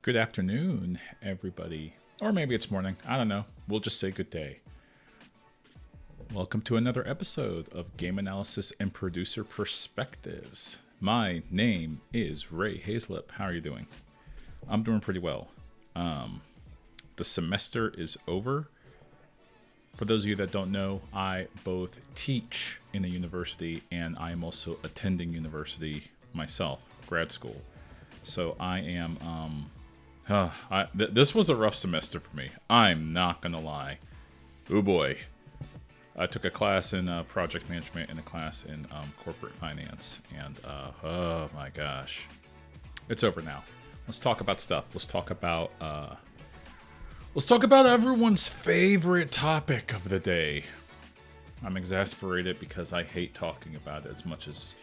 Good afternoon, everybody. Or maybe it's morning. I don't know. We'll just say good day. Welcome to another episode of Game Analysis and Producer Perspectives. My name is Ray Hazlip. How are you doing? I'm doing pretty well. The semester is over. For those of you that don't know, I both teach in a university and I'm also attending university myself, grad school. So I am this was a rough semester for me. I'm not gonna lie. Oh boy. I took a class in project management and a class in corporate finance, and oh my gosh, it's over now. Let's talk about stuff. Let's talk about everyone's favorite topic of the day. I'm exasperated because I hate talking about it as much as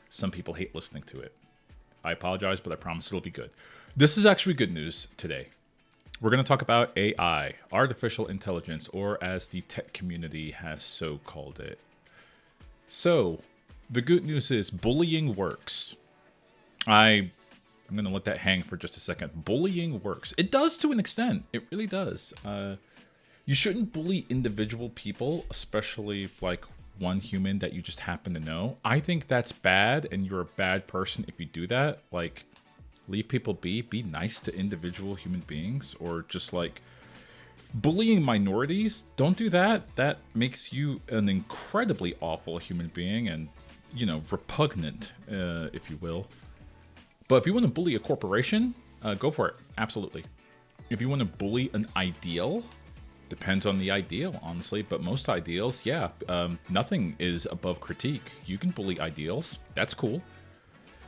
some people hate listening to it. I apologize, but I promise it'll be good. This is actually good news today. We're going to talk about AI, artificial intelligence, or as the tech community has so called it. So, the good news is bullying works. I'm going to let that hang for just a second. Bullying works. It does to an extent. It really does. You shouldn't bully individual people, especially like one human that you just happen to know. I think that's bad, and you're a bad person if you do that. Like, leave people be nice to individual human beings, or just like bullying minorities. Don't do that. That makes you an incredibly awful human being and, repugnant, if you will. But if you want to bully a corporation, go for it. Absolutely. If you want to bully an ideal, depends on the ideal, honestly. But most ideals, nothing is above critique. You can bully ideals. That's cool.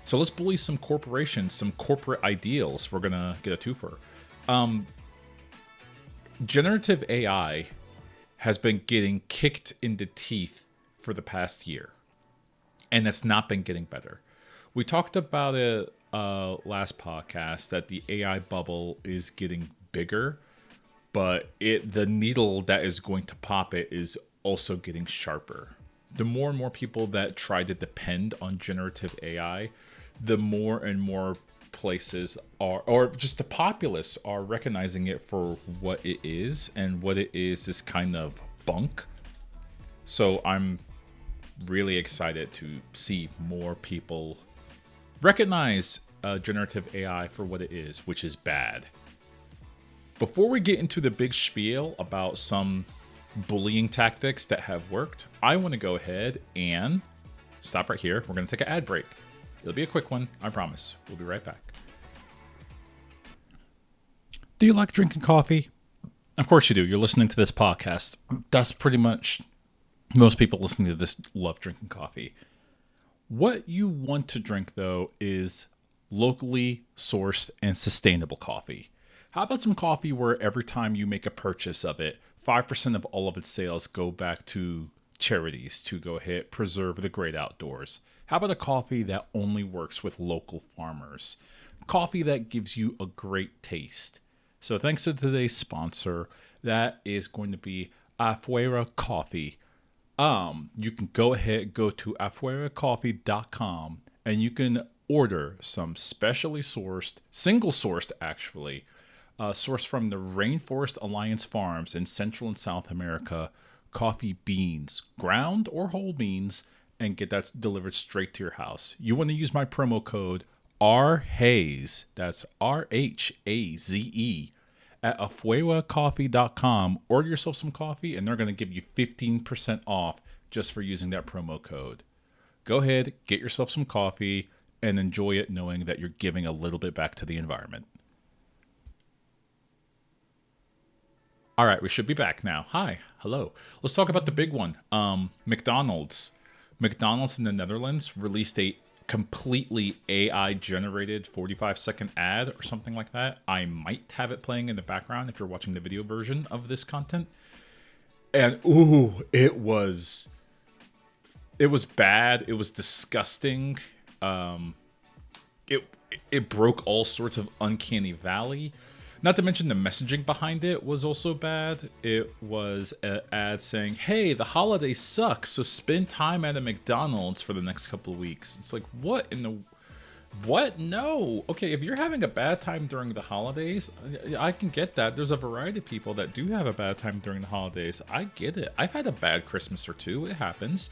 So let's bully some corporations, some corporate ideals. We're going to get a twofer. Generative AI has been getting kicked in the teeth for the past year. And it's not been getting better. We talked about it last podcast that the AI bubble is getting bigger. But the needle that is going to pop it is also getting sharper. The more and more people that try to depend on generative AI, the more and more places are, or just the populace are recognizing it for what it is, and what it is kind of bunk. So I'm really excited to see more people recognize generative AI for what it is, which is bad. Before we get into the big spiel about some bullying tactics that have worked, I want to go ahead and stop right here. We're going to take an ad break. It'll be a quick one, I promise. We'll be right back. Do you like drinking coffee? Of course you do. You're listening to this podcast. That's pretty much most people listening to this love drinking coffee. What you want to drink, though, is locally sourced and sustainable coffee. How about some coffee where every time you make a purchase of it, 5% of all of its sales go back to charities to go ahead, preserve the great outdoors? How about a coffee that only works with local farmers? Coffee that gives you a great taste. So thanks to today's sponsor, that is going to be Afuera Coffee. You can go to afueracoffee.com and you can order some specially sourced, single sourced actually, sourced from the Rainforest Alliance Farms in Central and South America, coffee beans, ground or whole beans, and get that delivered straight to your house. You want to use my promo code RHAZE, that's RHAZE, at afueracoffee.com. Order yourself some coffee, and they're going to give you 15% off just for using that promo code. Go ahead, get yourself some coffee, and enjoy it knowing that you're giving a little bit back to the environment. All right, we should be back now. Hi, hello. Let's talk about the big one. McDonald's. McDonald's in the Netherlands released a completely AI-generated 45-second ad or something like that. I might have it playing in the background if you're watching the video version of this content. And it was bad. It was disgusting. It broke all sorts of uncanny valley. Not to mention the messaging behind it was also bad. It was an ad saying, hey, the holidays suck, so spend time at a McDonald's for the next couple of weeks. It's like, what in the... What? No. Okay, if you're having a bad time during the holidays, I can get that. There's a variety of people that do have a bad time during the holidays. I get it. I've had a bad Christmas or two. It happens.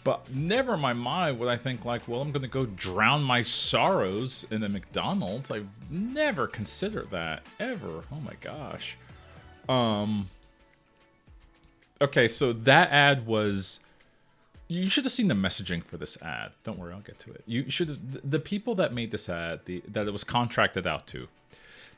But never in my mind would I think like, well, I'm going to go drown my sorrows in a McDonald's. I've never considered that ever. Oh my gosh. Okay, so that ad was. You should have seen the messaging for this ad. Don't worry, I'll get to it. You should have. The people that made this ad, that it was contracted out to,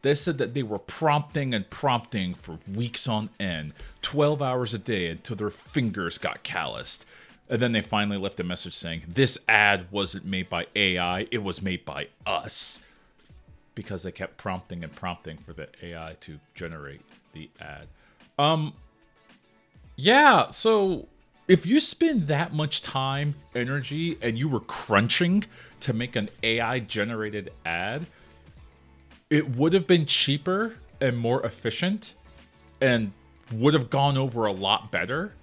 they said that they were prompting and prompting for weeks on end, 12 hours a day until their fingers got calloused. And then they finally left a message saying, this ad wasn't made by AI, it was made by us. Because they kept prompting and prompting for the AI to generate the ad. Yeah, so if you spend that much time, energy, and you were crunching to make an AI generated ad, it would have been cheaper and more efficient and would have gone over a lot better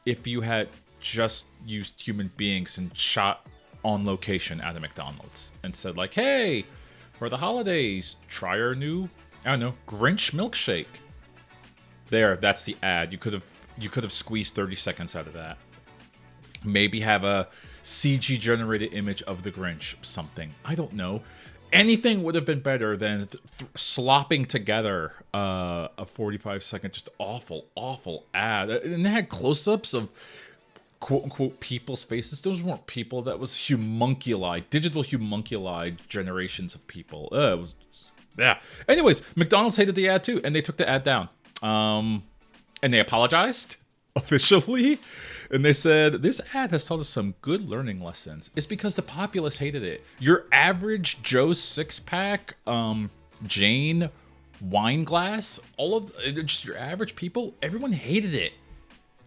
if you had just used human beings and shot on location at a McDonald's and said like, hey, for the holidays, try our new, I don't know, Grinch milkshake. There, that's the ad. You could have squeezed 30 seconds out of that. Maybe have a CG generated image of the Grinch, something. I don't know. Anything would have been better than slopping together a 45-second just awful ad. And they had close-ups of quote-unquote people's faces. Those weren't people. That was homunculi, digital homunculi generations of people. It was, yeah. Anyways, McDonald's hated the ad too, and they took the ad down. And they apologized officially. And they said, this ad has taught us some good learning lessons. It's because the populace hated it. Your average Joe six-pack, Jane wine glass, all of just your average people, everyone hated it.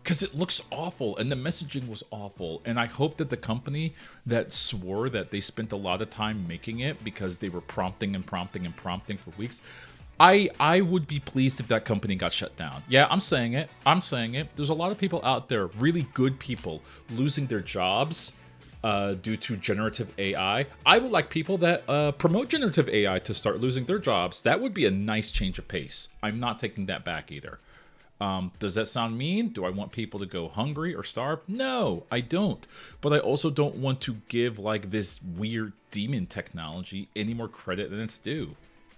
Because it looks awful and the messaging was awful. And I hope that the company that swore that they spent a lot of time making it because they were prompting and prompting and prompting for weeks, I would be pleased if that company got shut down. Yeah, I'm saying it. There's a lot of people out there, really good people, losing their jobs due to generative AI. I would like people that promote generative AI to start losing their jobs. That would be a nice change of pace. I'm not taking that back either. Does that sound mean? Do I want people to go hungry or starve? No, I don't. But I also don't want to give like this weird demon technology any more credit than it's due.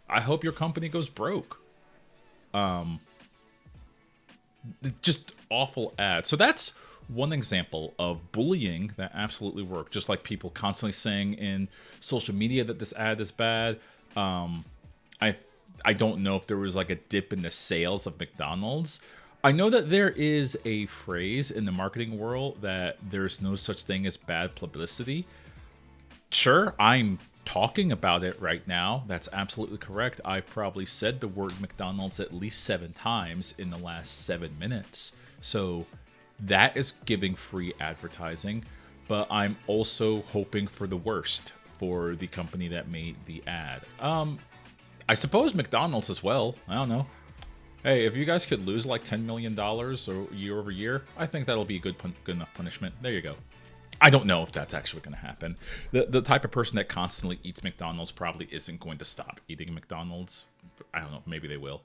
I hope your company goes broke. Just awful ads. So that's one example of bullying that absolutely worked. Just like people constantly saying in social media that this ad is bad. I don't know if there was like a dip in the sales of McDonald's. I know that there is a phrase in the marketing world that there's no such thing as bad publicity. Sure, I'm talking about it right now. That's absolutely correct. I've probably said the word McDonald's at least 7 times in the last 7 minutes. So that is giving free advertising, but I'm also hoping for the worst for the company that made the ad. I suppose McDonald's as well. I don't know. Hey, if you guys could lose like $10 million or year over year, I think that'll be a good enough punishment. There you go. I don't know if that's actually going to happen. The type of person that constantly eats McDonald's probably isn't going to stop eating McDonald's. I don't know. Maybe they will.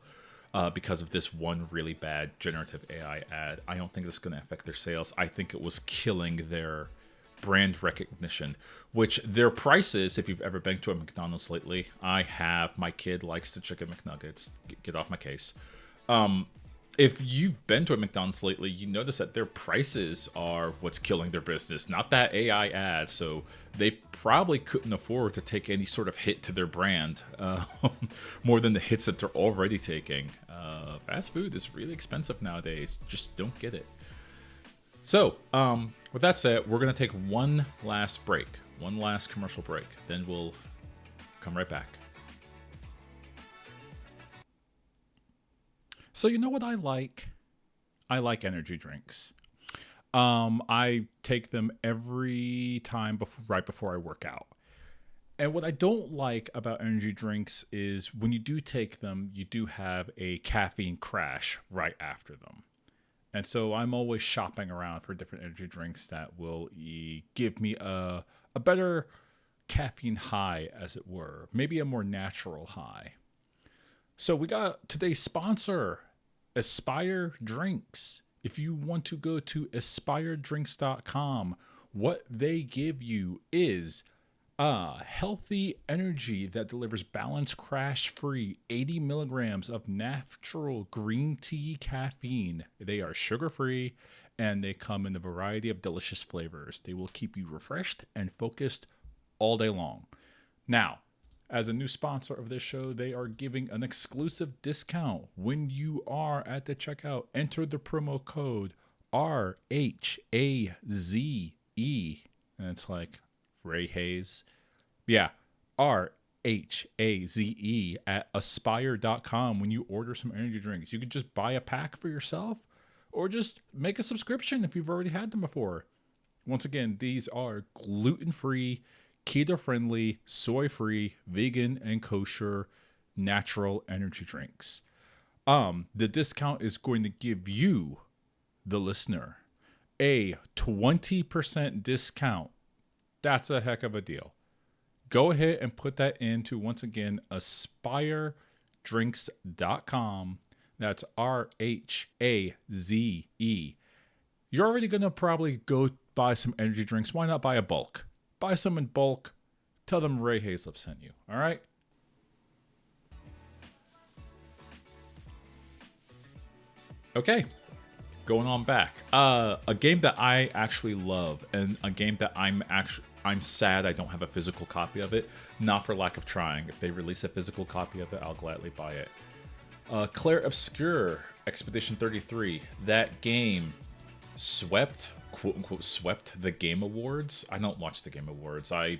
Because of this one really bad generative AI ad. I don't think it's going to affect their sales. I think it was killing their brand recognition, which their prices, if you've ever been to a McDonald's lately, I have. My kid likes the chicken McNuggets. Get off my case. If you've been to a McDonald's lately, you notice that their prices are what's killing their business, not that AI ad. So they probably couldn't afford to take any sort of hit to their brand, more than the hits that they're already taking. Fast food is really expensive nowadays. Just don't get it. So, with that said, we're going to take one last break, one last commercial break. Then we'll come right back. So you know what I like? I like energy drinks. I take them every time right before I work out. And what I don't like about energy drinks is when you do take them, you do have a caffeine crash right after them. And so I'm always shopping around for different energy drinks that will give me a better caffeine high, as it were, maybe a more natural high. So we got today's sponsor, Aspire Drinks. If you want to go to aspiredrinks.com, what they give you is healthy energy that delivers balanced, crash-free 80 milligrams of natural green tea caffeine. They are sugar-free, and they come in a variety of delicious flavors. They will keep you refreshed and focused all day long. Now, as a new sponsor of this show, they are giving an exclusive discount when you are at the checkout. Enter the promo code RHAZE, and it's like Ray Hayes. Yeah, RHAZE at aspire.com when you order some energy drinks. You can just buy a pack for yourself or just make a subscription if you've already had them before. Once again, these are gluten-free, keto-friendly, soy-free, vegan, and kosher natural energy drinks. The discount is going to give you, the listener, a 20% discount. That's a heck of a deal. Go ahead and put that into, once again, aspiredrinks.com. That's RHAZE. You're already going to probably go buy some energy drinks. Why not buy a bulk? Buy some in bulk. Tell them Ray Hazlip sent you. All right? Okay. Going on back. A game that I actually love, and a game that I'm sad I don't have a physical copy of it. Not for lack of trying. If they release a physical copy of it, I'll gladly buy it. Claire Obscure Expedition 33. That game swept, quote unquote, swept the Game Awards. I don't watch the Game Awards. I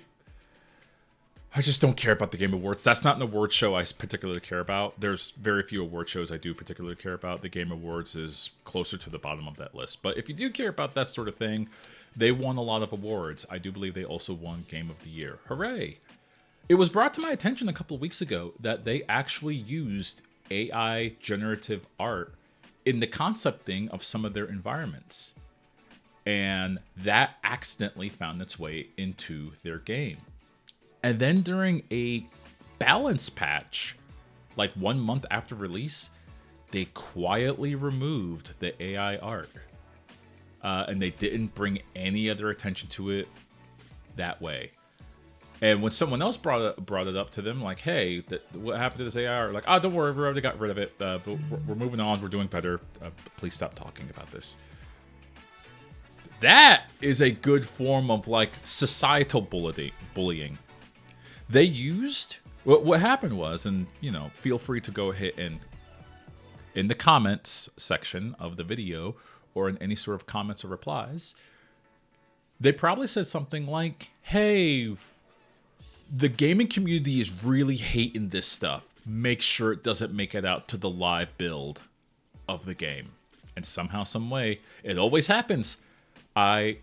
just don't care about the Game Awards. That's not an award show I particularly care about. There's very few award shows I do particularly care about. The Game Awards is closer to the bottom of that list. But if you do care about that sort of thing, they won a lot of awards. I do believe they also won Game of the Year. Hooray! It was brought to my attention a couple of weeks ago that they actually used AI generative art in the concepting of some of their environments. And that accidentally found its way into their game. And then during a balance patch, like 1 month after release, they quietly removed the AI art. And they didn't bring any other attention to it that way. And when someone else brought it up to them, like, hey, what happened to this AI art? Like, oh, don't worry, we already got rid of it. But we're moving on. We're doing better. Please stop talking about this. That is a good form of, like, societal bullying. They used... What happened was, and, you know, feel free to go ahead and, in the comments section of the video, or in any sort of comments or replies, they probably said something like, hey, the gaming community is really hating this stuff. Make sure it doesn't make it out to the live build of the game. And somehow, some way, it always happens. I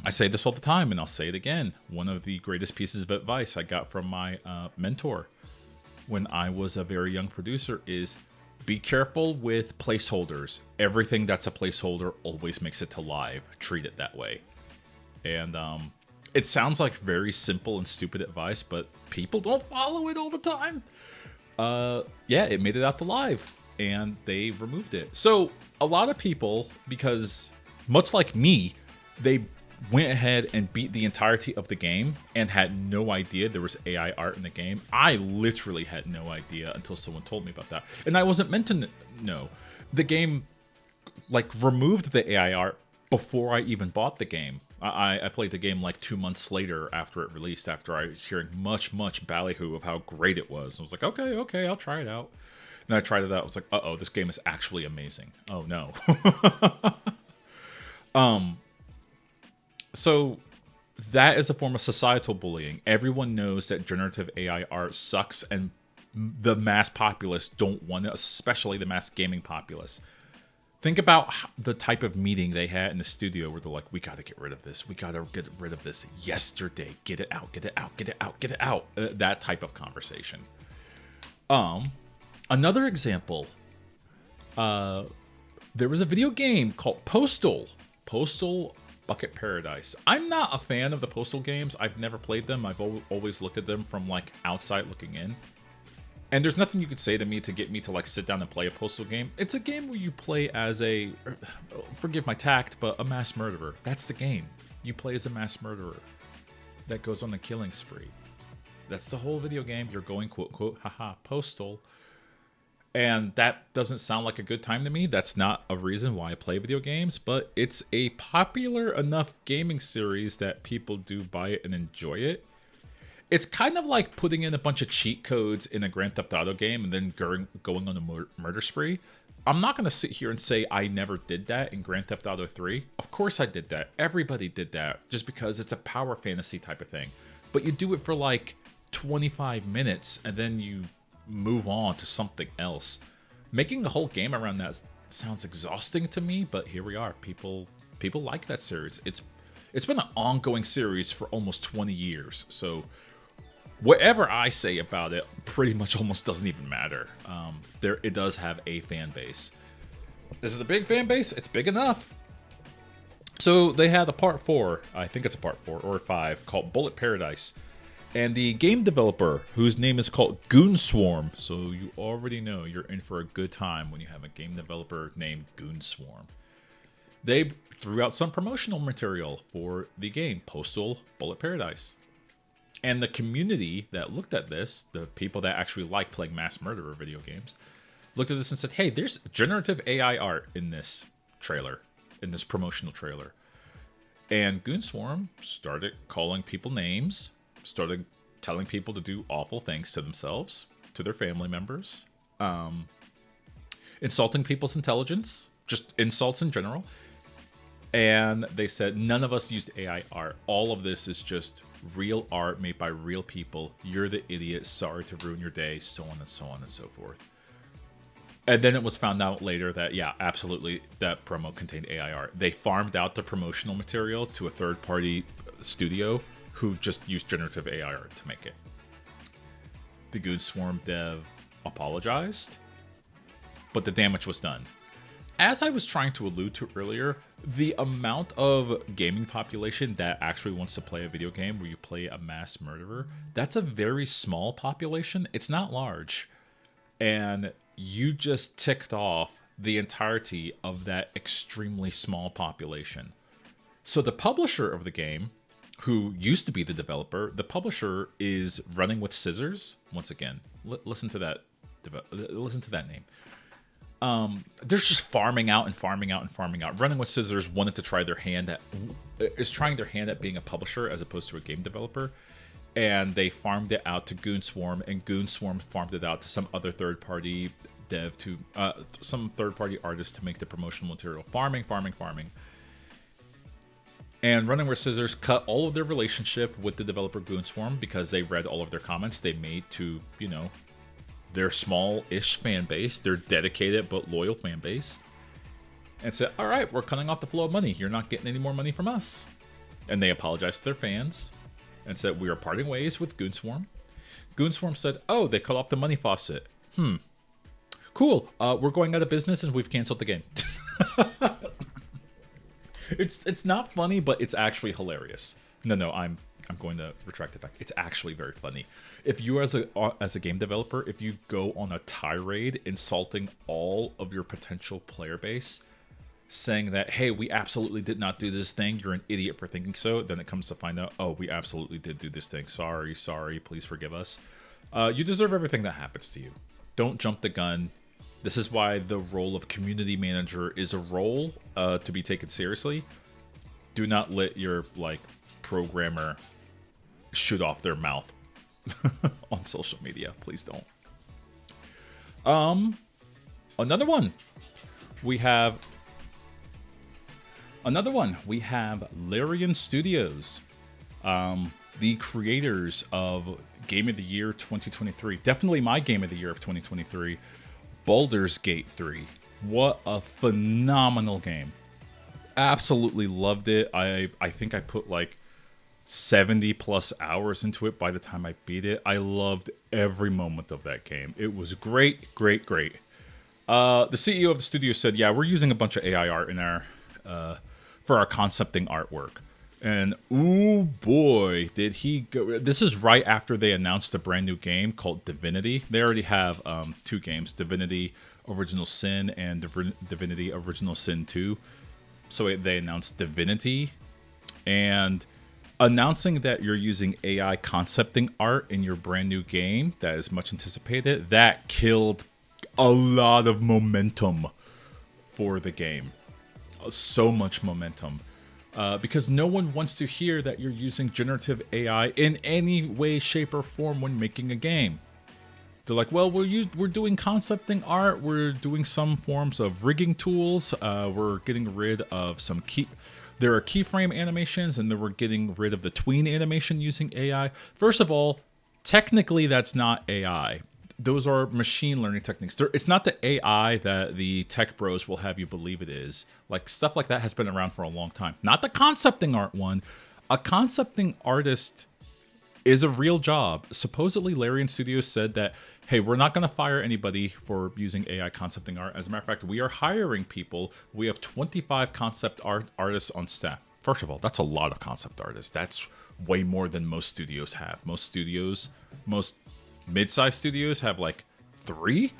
say this all the time, and I'll say it again. One of the greatest pieces of advice I got from my mentor when I was a very young producer is be careful with placeholders. Everything that's a placeholder always makes it to live. Treat it that way. And it sounds like very simple and stupid advice, but people don't follow it all the time. Yeah, it made it out to live, and they removed it. So a lot of people, because much like me, they went ahead and beat the entirety of the game and had no idea there was AI art in the game. I literally had no idea until someone told me about that. And I wasn't meant to know. The game, like, removed the AI art before I even bought the game. I played the game like 2 months later after it released, after I was hearing much ballyhoo of how great it was. I was like, okay, I'll try it out. And I tried it out. I was like, uh-oh, this game is actually amazing. Oh, no. So that is a form of societal bullying. Everyone knows that generative AI art sucks, and the mass populace don't want it, especially the mass gaming populace. Think about the type of meeting they had in the studio where they're like, we got to get rid of this. We got to get rid of this yesterday. Get it out, get it out, get it out, get it out. That type of conversation. Another example, there was a video game called Postal. Postal Bucket Paradise. I'm not a fan of the Postal games. I've never played them. I've always looked at them from like outside looking in. And there's nothing you could say to me to get me to like sit down and play a Postal game. It's a game where you play as a, forgive my tact, but a mass murderer. That's the game. You play as a mass murderer that goes on a killing spree. That's the whole video game. You're going quote, quote, haha, Postal. And that doesn't sound like a good time to me. That's not a reason why I play video games, but it's a popular enough gaming series that people do buy it and enjoy it. It's kind of like putting in a bunch of cheat codes in a Grand Theft Auto game and then going on a murder spree. I'm not going to sit here and say I never did that in Grand Theft Auto 3. Of course I did that. Everybody did that just because it's a power fantasy type of thing. But you do it for like 25 minutes and then you move on to something else. Making the whole game around that sounds exhausting to me, but here we are. People like that series. It's been an ongoing series for almost 20 years. So whatever I say about it pretty much almost doesn't even matter. It does have a fan base. This is a big fan base. It's big enough. So they had a part 4, I think it's a part 4 or 5, called Bullet Paradise. And the game developer, whose name is called Goon Swarm, so you already know you're in for a good time when you have a game developer named Goon Swarm. They threw out some promotional material for the game, Postal Bullet Paradise. And the community that looked at this, the people that actually like playing mass murderer video games, looked at this and said, hey, there's generative AI art in this trailer, in this promotional trailer. And Goon Swarm started calling people names, started telling people to do awful things to themselves, to their family members, insulting people's intelligence, just insults in general. And they said, none of us used AI art. All of this is just real art made by real people. You're the idiot. Sorry to ruin your day, so on and so on and so forth. And then it was found out later that, yeah, absolutely, that promo contained AI art. They farmed out the promotional material to a third-party studio who just used generative AI art to make it. The Goon Swarm dev apologized, but the damage was done. As I was trying to allude to earlier, the amount of gaming population that actually wants to play a video game where you play a mass murderer, that's a very small population. It's not large. And you just ticked off the entirety of that extremely small population. So the publisher of the game, who used to be the developer, the publisher is Running with Scissors. Once again, listen to that. Listen to that name. They're just farming out and farming out and farming out. Running with Scissors wanted to try their hand at being a publisher as opposed to a game developer, and they farmed it out to Goon Swarm, and Goon Swarm farmed it out to some other third-party dev, to some third-party artist to make the promotional material. Farming. And Running with Scissors cut all of their relationship with the developer Goon Swarm because they read all of their comments they made to, their small-ish fan base, their dedicated but loyal fan base, and said, all right, we're cutting off the flow of money. You're not getting any more money from us. And they apologized to their fans and said, we are parting ways with Goon Swarm. Goon Swarm said, oh, they cut off the money faucet. Cool. We're going out of business and we've canceled the game. It's not funny, but it's actually hilarious. No, I'm going to retract it back. It's actually very funny. If you as a game developer, if you go on a tirade insulting all of your potential player base, saying that, hey, we absolutely did not do this thing, you're an idiot for thinking so, then it comes to find out, oh, we absolutely did do this thing. Sorry, please forgive us. You deserve everything that happens to you. Don't jump the gun. This is why the role of community manager is a role to be taken seriously. Do not let your programmer shoot off their mouth on social media. Please don't. Another one. We have Larian Studios, the creators of Game of the Year 2023. Definitely my Game of the Year of 2023. Baldur's Gate 3. What a phenomenal game. Absolutely loved it. I think I put 70 plus hours into it by the time I beat it. I loved every moment of that game. It was great. The CEO of the studio said, yeah, we're using a bunch of AI art in our for our concepting artwork. And ooh boy, did he go. This is right after they announced a brand new game called Divinity. They already have 2 games, Divinity Original Sin and Divinity Original Sin 2. So they announced Divinity, and announcing that you're using AI concepting art in your brand new game that is much anticipated, that killed a lot of momentum for the game. So much momentum. Because no one wants to hear that you're using generative AI in any way, shape, or form when making a game. They're like, well, we're doing concepting art, we're doing some forms of rigging tools, we're getting rid of some there are keyframe animations, and then we're getting rid of the tween animation using AI. First of all, technically that's not AI. Those are machine learning techniques. It's not the AI that the tech bros will have you believe it is. Like, stuff like that has been around for a long time. Not the concepting art one. A concepting artist is a real job. Supposedly, Larian Studios said that, hey, we're not going to fire anybody for using AI concepting art. As a matter of fact, we are hiring people. We have 25 concept artists on staff. First of all, that's a lot of concept artists. That's way more than most studios have. Most mid-sized studios have like 3.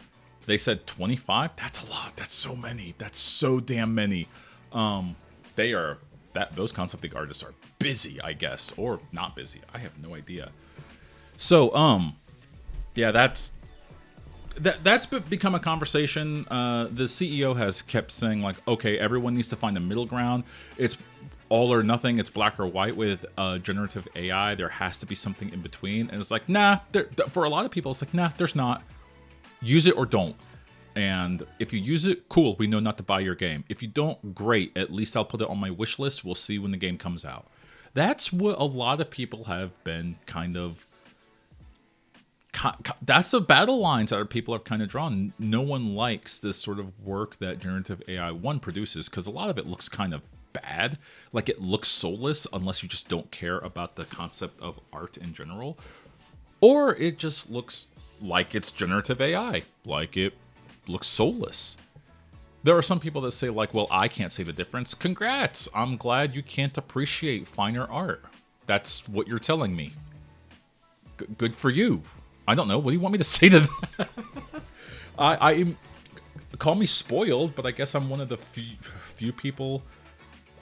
They said 25. That's a lot. That's so many. That's so damn many. Those concepting artists are busy, I guess, or not busy. I have no idea. So, yeah, that's become a conversation. The CEO has kept saying, like, okay, everyone needs to find a middle ground. It's all or nothing. It's black or white with generative AI. There has to be something in between. And it's like, nah, for a lot of people, it's like, nah, there's not. Use it or don't. And if you use it, cool, we know not to buy your game. If you don't, great. At least I'll put it on my wish list. We'll see when the game comes out. That's what a lot of people have been kind of... That's the battle lines that people have kind of drawn. No one likes this sort of work that generative AI, one, produces, because a lot of it looks kind of bad. Like, it looks soulless unless you just don't care about the concept of art in general. Or it just looks like it's generative AI. Like, it looks soulless. There are some people that say, like, well, I can't see the difference. Congrats! I'm glad you can't appreciate finer art. That's what you're telling me. Good for you. I don't know. What do you want me to say to that? I call me spoiled, but I guess I'm one of the few people.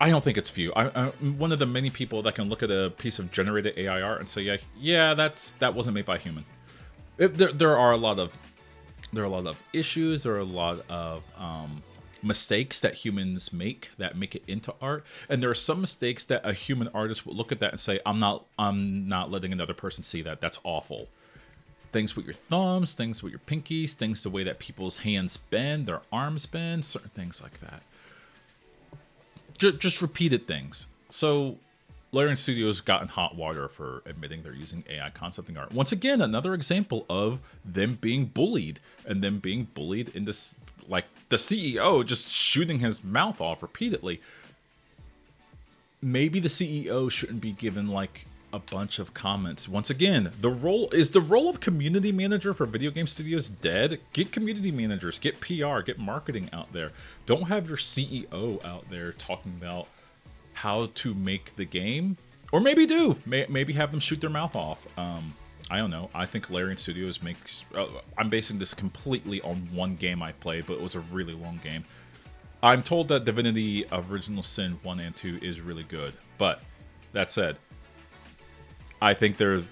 I don't think it's few. I'm one of the many people that can look at a piece of generated AI art and say, yeah, that wasn't made by a human. There are a lot of issues. There are a lot of mistakes that humans make that make it into art, and there are some mistakes that a human artist will look at that and say, I'm not letting another person see that. That's awful. Things with your thumbs, things with your pinkies, things the way that people's hands bend, their arms bend, certain things like that. Just repeated things. So Larian Studios got in hot water for admitting they're using AI concepting art. Once again, another example of them being bullied, and them being bullied in this, like, the CEO just shooting his mouth off repeatedly. Maybe the CEO shouldn't be given, like, a bunch of comments. Once again, the role of community manager for video game studios dead? Get community managers, get PR, get marketing out there. Don't have your CEO out there talking about how to make the game, or maybe do. Maybe have them shoot their mouth off. I don't know. I think Larian Studios makes... I'm basing this completely on one game I played, but it was a really long game. I'm told that Divinity Original Sin 1 and 2 is really good, but that said, I think the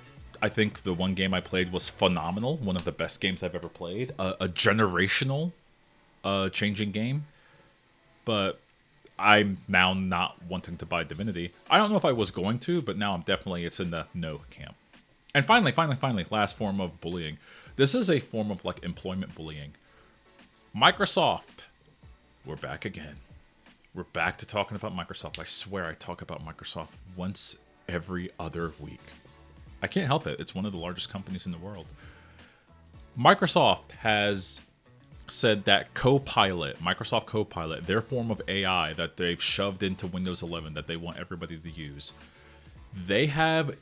one game I played was phenomenal. One of the best games I've ever played. A generational changing game. But I'm now not wanting to buy Divinity. I don't know if I was going to, but now it's in the no camp. And finally, last form of bullying. This is a form of, like, employment bullying. Microsoft. We're back again. We're back to talking about Microsoft. I swear I talk about Microsoft once every other week. I can't help it. It's one of the largest companies in the world. Microsoft has said that Microsoft Copilot, their form of AI that they've shoved into Windows 11 that they want everybody to use, they have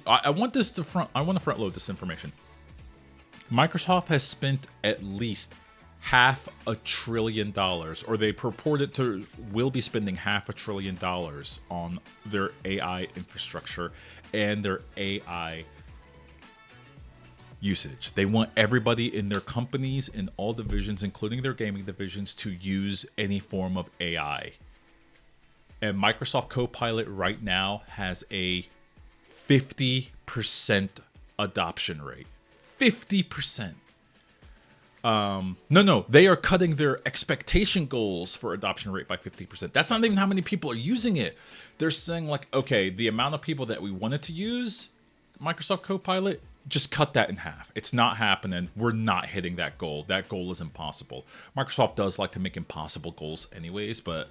I want to front load this information. Microsoft has spent at least $500 billion, or they purported to will be spending $500 billion on their AI infrastructure and their AI usage. They want everybody in their companies, in all divisions, including their gaming divisions, to use any form of AI. And Microsoft Copilot right now has a 50% adoption rate. 50%. No, they are cutting their expectation goals for adoption rate by 50%. That's not even how many people are using it. They're saying like, okay, the amount of people that we wanted to use Microsoft Copilot, just cut that in half. It's not happening. We're not hitting that goal. That goal is impossible. Microsoft does like to make impossible goals anyways, but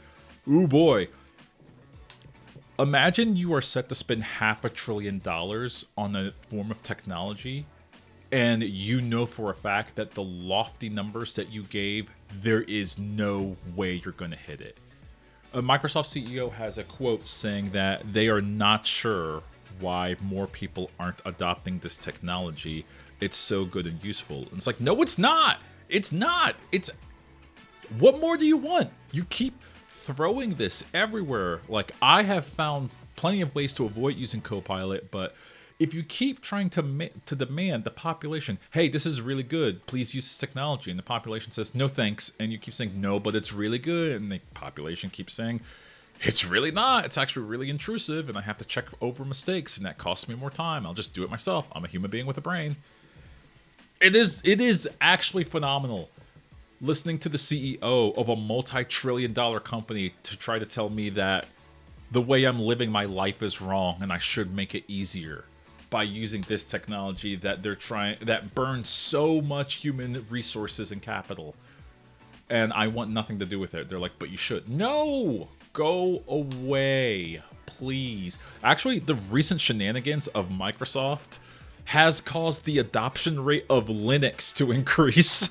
ooh boy. Imagine you are set to spend $500 billion on a form of technology, and you know for a fact that the lofty numbers that you gave, there is no way you're going to hit it. A Microsoft CEO has a quote saying that they are not sure why more people aren't adopting this technology. It's so good and useful. And it's like, no, it's not. It's not. It's what more do you want? You keep throwing this everywhere. Like, I have found plenty of ways to avoid using Copilot, but if you keep trying to demand the population, hey, this is really good, please use this technology, and the population says no thanks, and you keep saying no, but it's really good, and the population keeps saying it's really not, it's actually really intrusive, and I have to check over mistakes, and that costs me more time, I'll just do it myself, I'm a human being with a brain. It is actually phenomenal listening to the CEO of a multi-trillion-dollar company to try to tell me that the way I'm living my life is wrong and I should make it easier by using this technology that burns so much human resources and capital. And I want nothing to do with it. They're like, but you should. No! Go away, please. Actually, the recent shenanigans of Microsoft has caused the adoption rate of Linux to increase.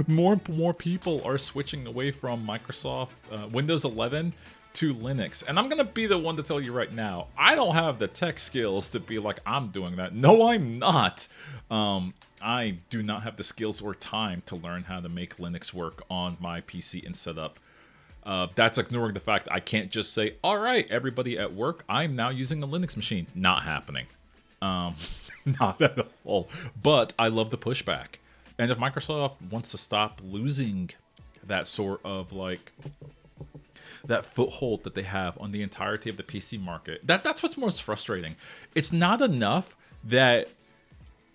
More people are switching away from Microsoft Windows 11 to Linux. And I'm going to be the one to tell you right now, I don't have the tech skills to be like, I'm doing that. No, I'm not. I do not have the skills or time to learn how to make Linux work on my PC and setup. That's ignoring the fact I can't just say, all right, everybody at work, I'm now using a Linux machine. Not happening. Not at all. But I love the pushback. And if Microsoft wants to stop losing that sort of like that foothold that they have on the entirety of the PC market, that's what's most frustrating. It's not enough that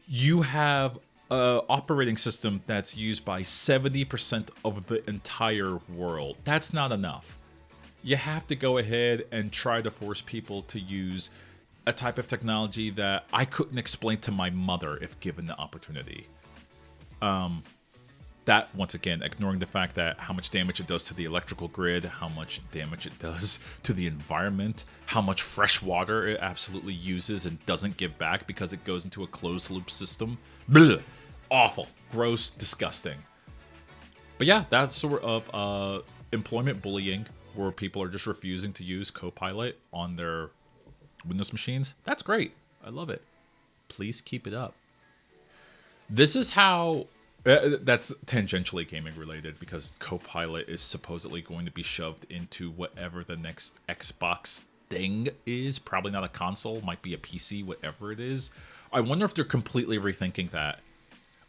you have an operating system that's used by 70% of the entire world. That's not enough. You have to go ahead and try to force people to use a type of technology that I couldn't explain to my mother if given the opportunity. That, once again, ignoring the fact that how much damage it does to the electrical grid, how much damage it does to the environment, how much fresh water it absolutely uses and doesn't give back because it goes into a closed loop system. Blech. Awful, gross, disgusting. But yeah, that sort of employment bullying where people are just refusing to use Copilot on their Windows machines. That's great. I love it. Please keep it up. This is how... that's tangentially gaming related because Copilot is supposedly going to be shoved into whatever the next Xbox thing is. Probably not a console, might be a PC, whatever it is. I wonder if they're completely rethinking that.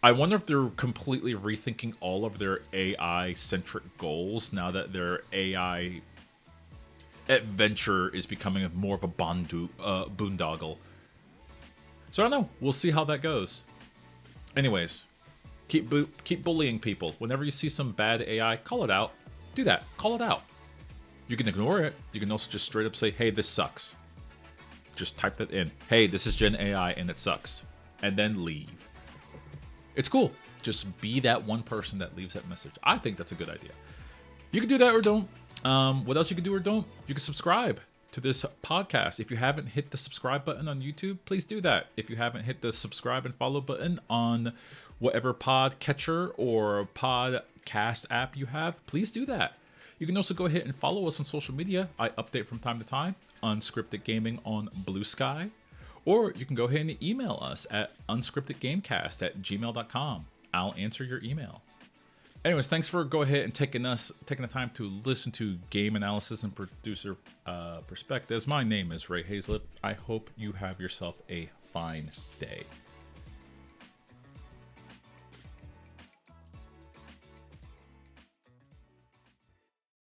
I wonder if they're completely rethinking all of their AI-centric goals now that their AI adventure is becoming more of a boondoggle. So I don't know. We'll see how that goes. Anyways, keep bullying people. Whenever you see some bad AI, call it out. Do that. Call it out. You can ignore it. You can also just straight up say, hey, this sucks. Just type that in. Hey, this is Gen AI and it sucks. And then leave. It's cool. Just be that one person that leaves that message. I think that's a good idea. You can do that or don't. What else you can do or don't? You can subscribe to this podcast. If you haven't hit the subscribe button on YouTube, please do that. If you haven't hit the subscribe and follow button on whatever podcatcher or podcast app you have, please do that. You can also go ahead and follow us on social media. I update from time to time. Unscripted Gaming on Blue Sky. Or you can go ahead and email us at unscriptedgamecast@gmail.com. I'll answer your email. Anyways, thanks for go ahead and taking the time to listen to game analysis and producer perspectives. My name is Ray Hazlett. I hope you have yourself a fine day.